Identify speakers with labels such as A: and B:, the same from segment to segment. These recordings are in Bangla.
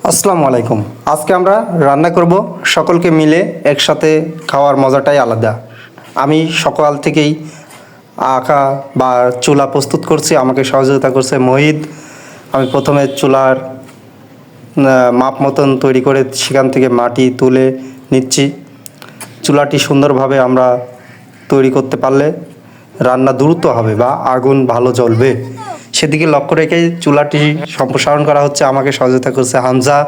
A: আসসালামু আলাইকুম। আজকে আমরা রান্না করব, সকলকে মিলে একসাথে খাওয়ার মজাটাই আলাদা। আমি সকাল থেকেই আঁকা বা চুলা প্রস্তুত করছি, আমাকে সহযোগিতা করছে মহিদ। আমি প্রথমে চুলার মাপ মতন তৈরি করে সেখান থেকে মাটি তুলে নিচ্ছি। চুলাটি সুন্দরভাবে আমরা তৈরি করতে পারলে রান্না দ্রুত হবে বা আগুন ভালো জ্বলবে, সেদিকে লক্ষ্য রেখে চুলাটি সম্প্রসারণ করা হচ্ছে। আমাকে সহযোগিতা করছে হামজা।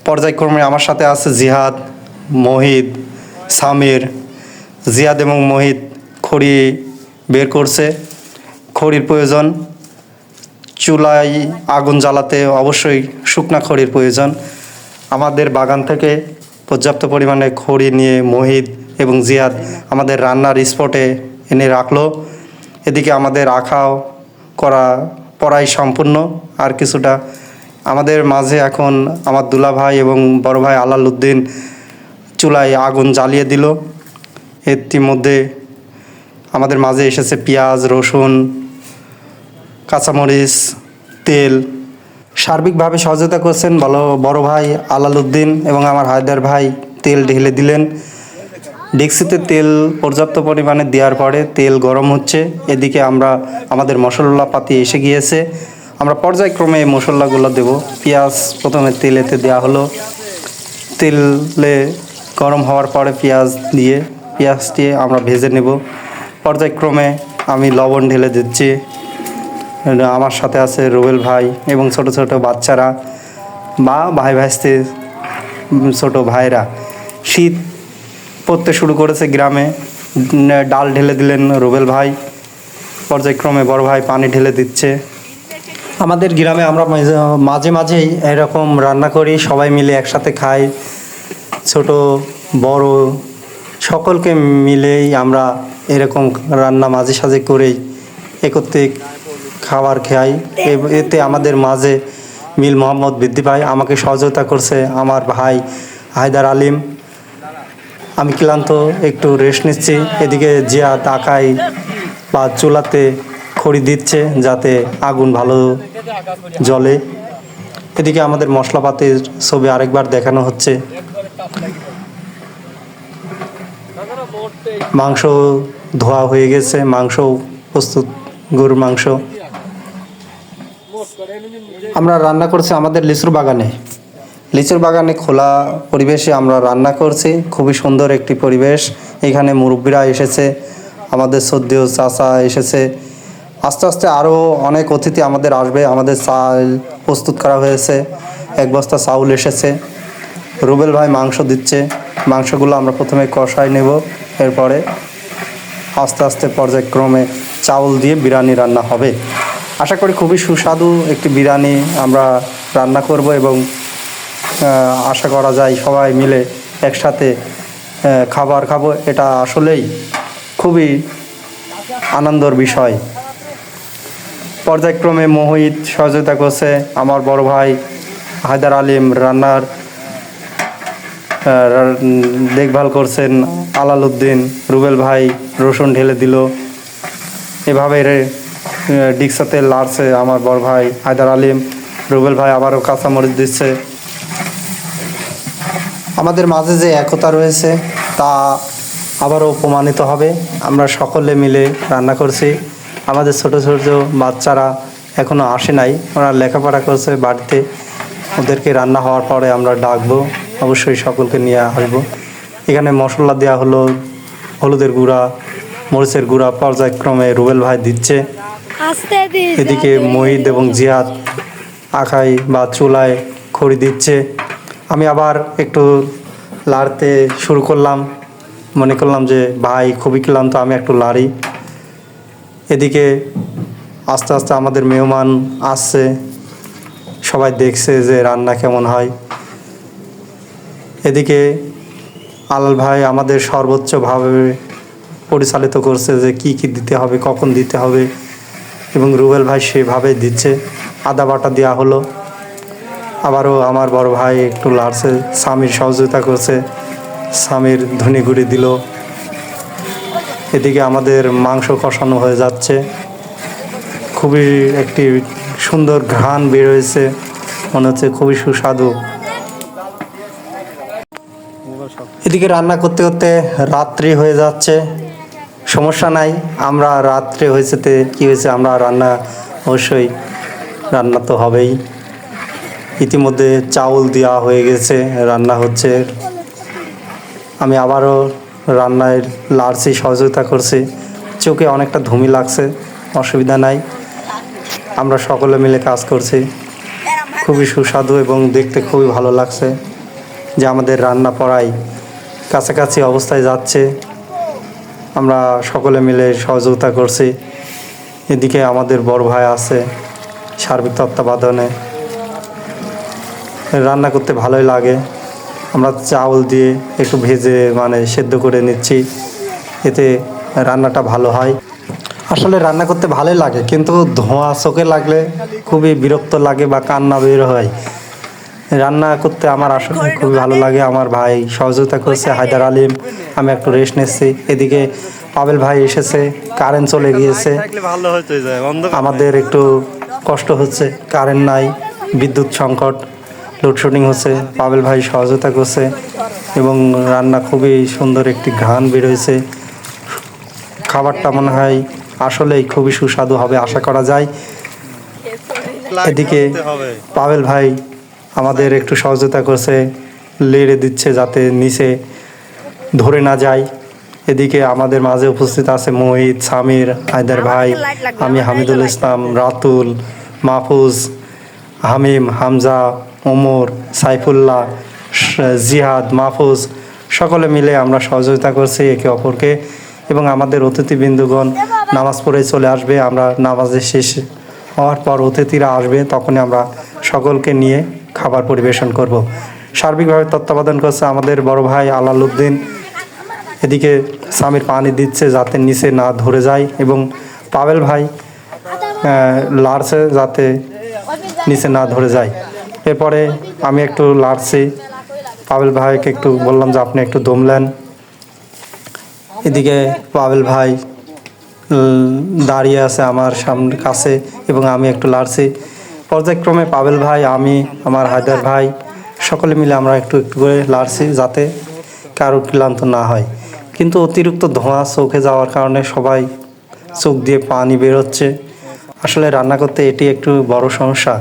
A: পর্যায়ক্রমে আমার সাথে আছে জিহাদ, মহিদ, সামির। জিহাদ এবং মহিদ খড়ি বের করছে। খড়ির প্রয়োজন, চুলায় আগুন জ্বালাতে অবশ্যই শুকনা খড়ির প্রয়োজন। আমাদের বাগান থেকে পর্যাপ্ত পরিমাণে খড়ি নিয়ে মহিদ এবং জিয়াদ আমাদের রান্নার স্পটে এনে রাখলো। এদিকে আমাদের আঁকাও করা পড়াই সম্পূর্ণ। আর কিছুটা আমাদের মাঝে এখন আমার দুলা ভাই এবং বড় ভাই আলালউদ্দিন চুলায় আগুন জ্বালিয়ে দিল। ইতিমধ্যে আমাদের মাঝে এসেছে পেঁয়াজ, রসুন, কাঁচামরিচ, তেল। সার্বিকভাবে সহযোগিতা করছেন বড় ভাই আলালউদ্দিন এবং আমার হায়দার ভাই। তেল ঢেলে দিলেন ডেকচিতে। তেল পর্যাপ্ত পরিমাণে দেওয়ার পরে তেল গরম হচ্ছে। এদিকে আমাদের মশলাপাতি এসে গিয়েছে। আমরা পর্যায়ক্রমে এই মশলাগুলো দেব। পেঁয়াজ প্রথমে তেলেতে দেওয়া হলো। তেলে গরম হওয়ার পরে পেঁয়াজটি আমরা ভেজে নেব। পর্যায়ক্রমে আমি লবণ ঢেলে দিচ্ছি। আমার সাথে আছে রুবেল ভাই এবং ছোট ছোট বাচ্চারা বা ভাই ভাইস্তে ছোট ভাইরা। শীত পড়তে শুরু করেছে গ্রামে। ডাল ঢেলে দিলেন রুবেল ভাই। পর্যায়ক্রমে বড় ভাই পানি ঢেলে দিচ্ছে। আমাদের গ্রামে আমরা মাঝে মাঝেই এরকম রান্না করি, সবাই মিলে একসাথে খাই। ছোট বড় সকলকে মিলেই আমরা এরকম রান্না মাঝে সাঝে করেই একত্রে খাবার খাই। এতে আমাদের মাঝে মিল মোহাম্মদ বৃদ্ধি পায়। আমাকে সহযোগিতা করছে আমার ভাই হায়দার আলিম। আমি ক্লান্ত, একটু রেস্ট নিচ্ছি। এদিকে জিয়াদ আঁকাই বা চুলাতে খড়ি দিচ্ছে যাতে আগুন ভালো জ্বলে। এদিকে আমাদের মশলাপাতির ছবি আরেকবার দেখানো হচ্ছে। মাংস ধোয়া হয়ে গেছে, মাংস প্রস্তুত, গরুর মাংস। আমরা রান্না করছি আমাদের লিচুর বাগানে খোলা পরিবেশে আমরা রান্না করছি। খুবই সুন্দর একটি পরিবেশ। এখানে মুরব্বীরা এসেছে, আমাদের শ্রদ্ধেয় চাচা এসেছে। আস্তে আস্তে আরও অনেক অতিথি আমাদের আসবে। আমাদের চাল প্রস্তুত করা হয়েছে, 1 বস্তা চাউল এসেছে। রুবেল ভাই মাংস দিচ্ছে। মাংসগুলো আমরা প্রথমে কষাই নেব, এরপরে আস্তে আস্তে পর্যায়ক্রমে চাউল দিয়ে বিরিয়ানি রান্না হবে। আশা করি খুবই সুস্বাদু একটি বিরিয়ানি আমরা রান্না করব এবং আশা করা যায় সবাই মিলে একসাথে খাবার খাবো। এটা আসলেই খুবই আনন্দের বিষয়। পর্যায়ক্রমে মোহিত সহযোগিতা করছে, আমার বড় ভাই হায়দার আলিম রান্নার দেখভাল করছেন আলালউদ্দিন। রুবেল ভাই রসুন ঢেলে দিল। এভাবে ডিক্সাতে লাড়ছে আমার বড় ভাই হায়দার আলিম। রুবেল ভাই আবারও কাঁচামরিচ দিচ্ছে। আমাদের মাঝে যে একতা রয়েছে তা আবারও প্রমাণিত হবে। আমরা সকলে মিলে রান্না করছি। আমাদের ছোট ছোট বাচ্চারা এখনও আসে নাই, ওরা লেখাপড়া করছে বাড়িতে। ওদেরকে রান্না হওয়ার পরে আমরা ডাকবো, অবশ্যই সকলকে নিয়ে আসবো। এখানে মশলা দেওয়া হলো, হলুদের গুঁড়া, মরিচের গুঁড়া পর্যায়ক্রমে রুবেল ভাই দিচ্ছে। এদিকে মহিদ এবং জিয়াদ আঁকাই বা চুলায় খড়ি দিচ্ছে। আমি আবার একটু লাড়তে শুরু করলাম, মনে করলাম যে ভাই খুবই ক্লান্ত, আমি একটু লাড়ি। এদিকে আস্তে আস্তে আমাদের মেহমান আসছে, সবাই দেখছে যে রান্না কেমন হয়। এদিকে আলাল ভাই আমাদের সর্বোচ্চভাবে পরিচালিত করছে যে কি কি দিতে হবে, কখন দিতে হবে, এবং রুবেল ভাই সেভাবে দিচ্ছে। আদা বাটা দেওয়া হলো। আবারও আমার বড় ভাই একটু লাড়ছে, সামির সহযোগিতা করছে, সামির ধনে গুঁড়ি দিল। এদিকে আমাদের মাংস কষানো হয়ে যাচ্ছে। খুবই একটি সুন্দর ঘ্রাণ বের হয়েছে। মনে হচ্ছে খুবই সুস্বাদু। এদিকে রান্না করতে করতে রাত্রি হয়ে যাচ্ছে, সমস্যা নাই, আমরা রাত্রে হয়েছেতে কী হয়েছে, আমরা রান্না অবশ্যই রান্না তো হবেই। ইতিমধ্যে চাউল দেওয়া হয়ে গেছে, রান্না হচ্ছে। আমি আবারও রান্নায় লাড়ছি, সহযোগিতা করছি। চোখে অনেকটা ধুমি লাগছে, অসুবিধা নাই, আমরা সকলে মিলে কাজ করছি। খুবই সুস্বাদু এবং দেখতে খুবই ভালো লাগছে যে আমাদের রান্না প্রায় কাছাকাছি অবস্থায় যাচ্ছে। আমরা সকলে মিলে সহযোগিতা করছি। এদিকে আমাদের বড় ভাই আছে সার্বিক তত্ত্বাবধানে। রান্না করতে ভালোই লাগে। আমরা চাউল দিয়ে একটু ভেজে সেদ্ধ করে নিচ্ছি, এতে রান্নাটা ভালো হয়। আসলে রান্না করতে ভালোই লাগে, কিন্তু ধোঁয়া চোখে লাগলে খুবই বিরক্ত লাগে বা কান্না বের হয়। রান্না করতে আমার আসলে খুবই ভালো লাগে। আমার ভাই সহযোগিতা করছে, হায়দার আলিম। আমি একটু রেস্ট নিচ্ছি। এদিকে পাবেল ভাই এসেছে, কারেন্ট চলে গিয়েছে, আমাদের একটু কষ্ট হচ্ছে, কারেন্ট নাই, বিদ্যুৎ সংকট, লোডশেডিং হচ্ছে। পাবেল ভাই সহযোগিতা করছে এবং রান্না খুবই সুন্দর একটি ঘ্রাণ বেরোয়েছে। খাবারটা মনে হয় আসলেই খুবই সুস্বাদু হবে, আশা করা যায়। এদিকে পাবেল ভাই আমাদের একটু সহযোগিতা করছে, লেড়ে দিচ্ছে যাতে নিচে ধরে না যায়। এদিকে আমাদের মাঝে উপস্থিত আছে মোহিত, সামির, হায়দার ভাই, আমি হামিদুল ইসলাম, রাতুল, মাহফুজ, হামিম, হামজা, ওমর, সাইফুল্লাহ, জিহাদ, মাহফুজ, সকলে মিলে আমরা সহযোগিতা করছি একে অপরকে। এবং আমাদের অতিথিবৃন্দগণ নামাজ পড়ে চলে আসবে। আমরা নামাজের শেষ হওয়ার পর অতিথিরা আসবে, তখনই আমরা সকলকে নিয়ে খাবার পরিবেশন করব। সার্বিকভাবে তত্ত্বাবধান করছে আমাদের বড় ভাই আলালউদ্দিন। এদিকে সামির পানি দিচ্ছে যাতে নিচে না ধরে যায়, এবং পাবেল ভাই লাড়ছে যাতে নিচে না ধরে যায়। এরপরে আমি একটু লাড়ছি, পাবেল ভাইকে একটু বললাম যে আপনি একটু দমলেন। এদিকে পাবেল ভাই দাঁড়িয়ে আছে আমার সামনে কাছে এবং আমি একটু লাড়ছি। পর্যায়ক্রমে পাবেল ভাই, আমি, আমার হায়দার ভাই সকলে মিলে আমরা একটু একটু করে লাড়ছি যাতে কারো ক্লান্ত না হয়। কিন্তু অতিরিক্ত ধোঁয়া চোখে যাওয়ার কারণে সবাই চোখ দিয়ে পানি বেরোচ্ছে। আসলে রান্না করতে এটি একটু বড় সমস্যা,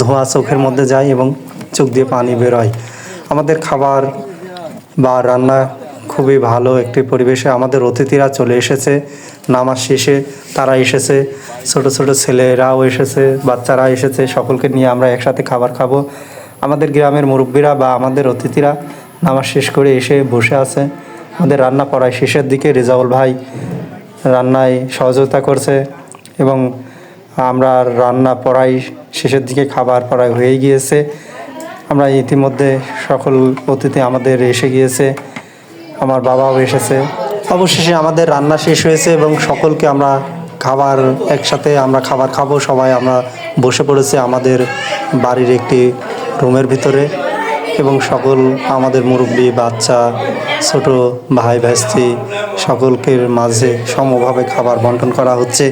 A: ধোঁয়া চোখের মধ্যে যায় এবং চোখ দিয়ে পানি বেরোয়। আমাদের খাবার বা রান্না খুবই ভালো একটি পরিবেশে। আমাদের অতিথিরা চলে এসেছে নামাজ শেষে, তারা এসেছে, ছোট ছোট ছেলেরাও এসেছে, বাচ্চারা এসেছে, সকলকে নিয়ে আমরা একসাথে খাবার খাবো। আমাদের গ্রামের মুরব্বীরা বা আমাদের অতিথিরা নামাজ শেষ করে এসে বসে আছে। আমাদের রান্না প্রায় শেষের দিকে, রেজাউল ভাই রান্নায় সহযোগিতা করছে এবং আমরা রান্না প্রায় শেষের দিকে, খাবার প্রায় হয়ে গিয়েছে। আমরা ইতিমধ্যে সকল অতিথি আমাদের এসে গিয়েছে, আমার বাবাও এসেছে। অবশেষে আমাদের রান্না শেষ হয়েছে এবং সকলকে আমরা খাবার একসাথে আমরা খাবার খাবো। সবাই আমরা বসে পড়েছি আমাদের বাড়ির একটি রুমের ভিতরে এবং সকল আমাদের মুরব্বি, বাচ্চা, ছোট ভাই ভাস্তি সকলকে মাঝে সমভাবে খাবার বন্টন করা হচ্ছে।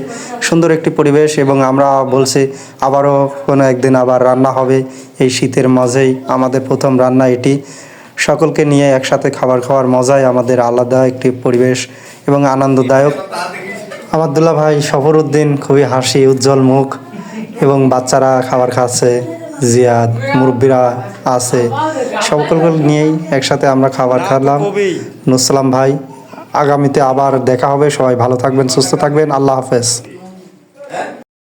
A: সুন্দর একটি পরিবেশ এবং আমরা বলছি আবারও কোনো একদিন আবার রান্না হবে। এই শীতের মাঝেই আমাদের প্রথম রান্না এটি। সকলকে নিয়ে একসাথে খাবার খাওয়ার মজাই আমাদের আলাদা একটি পরিবেশ এবং আনন্দদায়ক। আবদুল্লাহ ভাই, সফরউদ্দিন খুবই হাসি উজ্জ্বল মুখ এবং বাচ্চারা খাবার খাচ্ছে, জিয়াদ, মুরব্বীরা আছে, সকলকে নিয়েই একসাথে আমরা খাবার খেলাম। নুসলাম ভাই, আগামীতে আবার দেখা হবে। সবাই ভালো থাকবেন, সুস্থ থাকবেন, আল্লাহ হাফেজ।